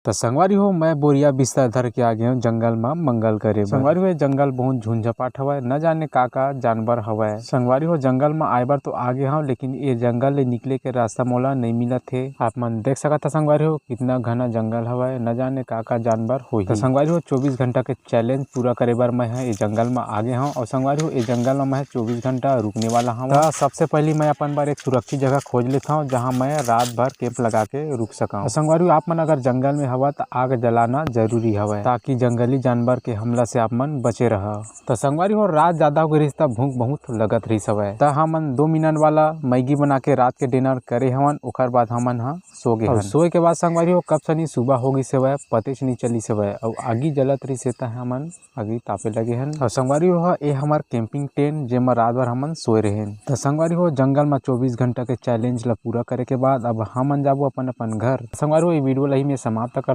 तो संगवारी हो मैं बोरिया बिस्तर धर के आ गया हूँ जंगल में मंगल करे। संगवारी हो जंगल बहुत झुंझपाट हवा न जाने का जानवर हवा। संगवारी हो जंगल में आए बार तो आ गया हूँ, लेकिन ये जंगल ले निकले के रास्ता मोला नहीं मिला थे। आप मन देख सकता था संगवारी हो कितना घना जंगल हवा, न जाने का जानवर हो। तो संगवारी हो 24 घंटा के चैलेंज पूरा करे बार मैं ये जंगल में आ गया हूँ। और संगवारी हो ये जंगल में मैं 24 घंटा रुकने वाला हूँ। तो सबसे पहले मैं अपन बार एक सुरक्षित जगह खोज लेता हूँ जहाँ मैं रात भर कैंप लगा के रुक सका। संगवारी हो आप मन अगर जंगल में हवा तो आग जलाना जरूरी हवा ताकि जंगली जानवर के हमला से आप मन बचे रह। तो संगवारी हो रात ज्यादा हो गई तो भूख बहुत लगत रही हवय। तो हमन 2 मिनट वाला मैगी बना के रात के डिनर करे हवन। ओकर बाद हमन सो गए हन। सोए के बाद संगवारी हो कब सनी सुबह हो गई से पते नहीं चली से और आगी जलत रही से हमन आगी तापे लगे हन। और संगवारी हो ये हमार कैंपिंग टेंट जेमा रात भर हमन सोए रहे। तो संगवारी हो जंगल में 24 घंटा के चैलेंज ला पूरा करे के बाद अब हमन जाबो अपन घर। संगवारी हो ये वीडियो ला ही में समाप्त